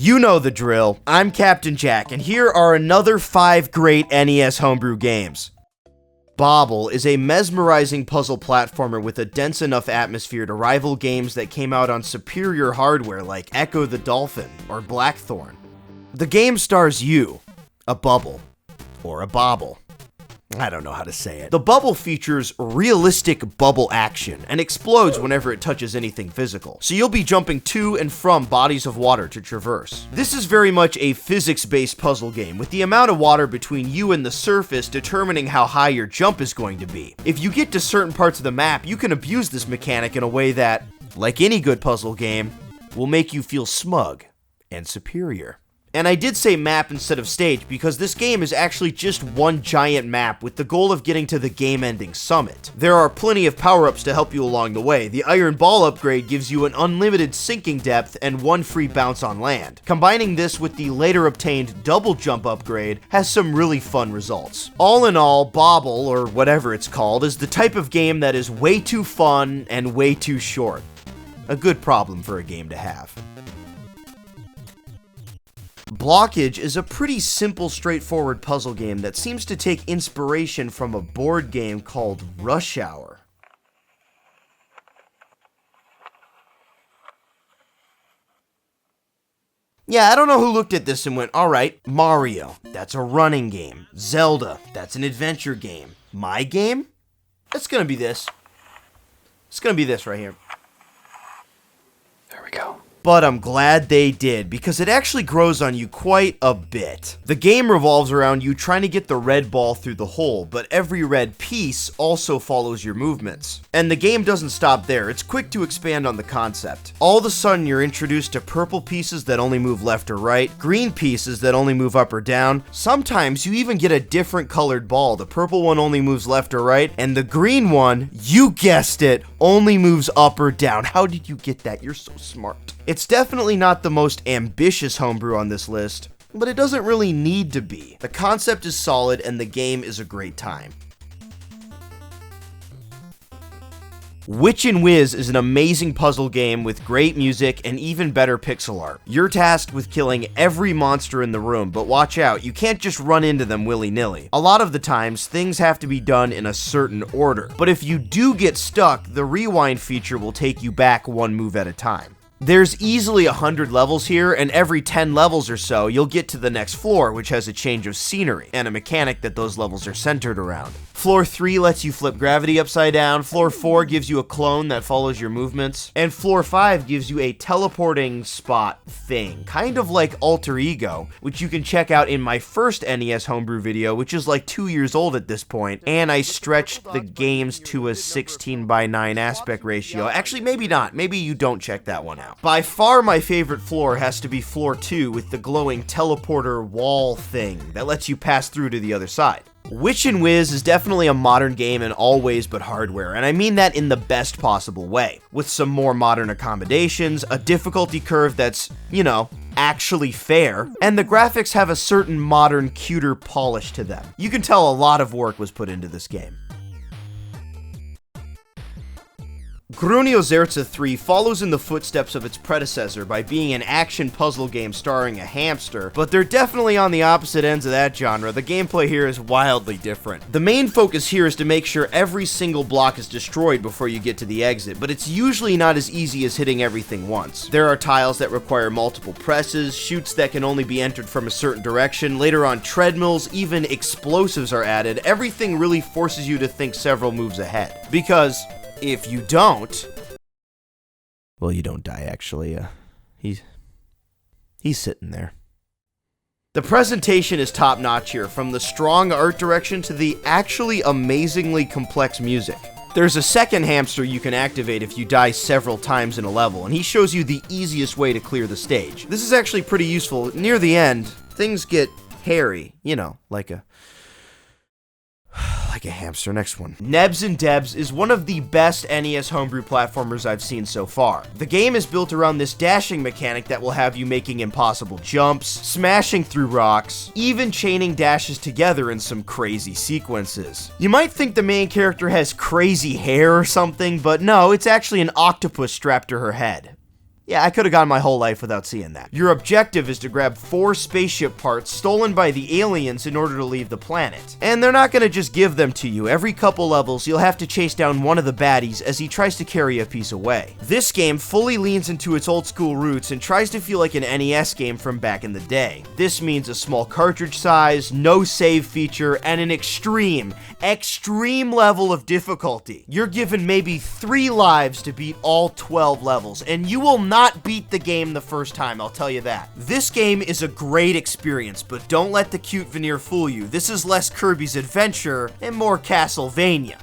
You know the drill. I'm Captain Jack, and here are another 5 great NES homebrew games. Bobl is a mesmerizing puzzle platformer with a dense enough atmosphere to rival games that came out on superior hardware like Echo the Dolphin or Blackthorn. The game stars you, a bubble, or a bobble. I don't know how to say it. The bubble features realistic bubble action and explodes whenever it touches anything physical, so you'll be jumping to and from bodies of water to traverse. This is very much a physics-based puzzle game, with the amount of water between you and the surface determining how high your jump is going to be. If you get to certain parts of the map, you can abuse this mechanic in a way that, like any good puzzle game, will make you feel smug and superior. And I did say map instead of stage because this game is actually just one giant map with the goal of getting to the game-ending summit. There are plenty of power-ups to help you along the way. The Iron Ball upgrade gives you an unlimited sinking depth and 1 free bounce on land. Combining this with the later obtained double jump upgrade has some really fun results. All in all, Bobl, or whatever it's called, is the type of game that is way too fun and way too short. A good problem for a game to have. Blockage is a pretty simple, straightforward puzzle game that seems to take inspiration from a board game called Rush Hour. Yeah, I don't know who looked at this and went, alright, Mario, that's a running game. Zelda, that's an adventure game. My game? It's gonna be this. It's gonna be this right here. There we go. But I'm glad they did, because it actually grows on you quite a bit. The game revolves around you trying to get the red ball through the hole, but every red piece also follows your movements. And the game doesn't stop there, it's quick to expand on the concept. All of a sudden you're introduced to purple pieces that only move left or right, green pieces that only move up or down. Sometimes you even get a different colored ball. The purple one only moves left or right, and the green one, you guessed it, only moves up or down. How did you get that? You're so smart. It's definitely not the most ambitious homebrew on this list, but it doesn't really need to be. The concept is solid and the game is a great time. Witch and Whiz is an amazing puzzle game with great music and even better pixel art. You're tasked with killing every monster in the room, but watch out, you can't just run into them willy-nilly. A lot of the times, things have to be done in a certain order, but if you do get stuck, the rewind feature will take you back 1 move at a time. There's easily 100 levels here, and every 10 levels or so, you'll get to the next floor, which has a change of scenery, and a mechanic that those levels are centered around. Floor 3 lets you flip gravity upside down, Floor 4 gives you a clone that follows your movements, and Floor 5 gives you a teleporting spot thing, kind of like Alter Ego, which you can check out in my first NES homebrew video, which is like 2 years old at this point, and I stretched the games to a 16:9 aspect ratio. Actually, maybe not. Maybe you don't check that one out. By far my favorite floor has to be Floor 2 with the glowing teleporter wall thing that lets you pass through to the other side. Witch and Whiz is definitely a modern game in all ways but hardware, and I mean that in the best possible way. With some more modern accommodations, a difficulty curve that's, you know, actually fair, and the graphics have a certain modern, cuter polish to them. You can tell a lot of work was put into this game. Gruniozerca 3 follows in the footsteps of its predecessor by being an action puzzle game starring a hamster, but they're definitely on the opposite ends of that genre. The gameplay here is wildly different. The main focus here is to make sure every single block is destroyed before you get to the exit, but it's usually not as easy as hitting everything once. There are tiles that require multiple presses, chutes that can only be entered from a certain direction, later on treadmills, even explosives are added. Everything really forces you to think several moves ahead, because if you don't, well, you don't die, actually. He's sitting there. The presentation is top-notch here, from the strong art direction to the actually amazingly complex music. There's a second hamster you can activate if you die several times in a level, and he shows you the easiest way to clear the stage. This is actually pretty useful. Near the end, things get hairy, you know, like a hamster. Next one. Nebs and Debs is one of the best NES homebrew platformers I've seen so far. The game is built around this dashing mechanic that will have you making impossible jumps, smashing through rocks, even chaining dashes together in some crazy sequences. You might think the main character has crazy hair or something, but no, it's actually an octopus strapped to her head. Yeah, I could have gone my whole life without seeing that. Your objective is to grab 4 spaceship parts stolen by the aliens in order to leave the planet. And they're not gonna just give them to you. Every couple levels, you'll have to chase down one of the baddies as he tries to carry a piece away. This game fully leans into its old school roots and tries to feel like an NES game from back in the day. This means a small cartridge size, no save feature, and an extreme level of difficulty. You're given maybe 3 lives to beat all 12 levels, and you will not beat the game the first time, I'll tell you that. This game is a great experience, but don't let the cute veneer fool you. This is less Kirby's Adventure and more Castlevania.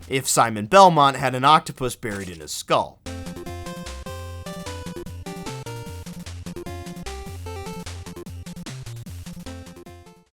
If Simon Belmont had an octopus buried in his skull.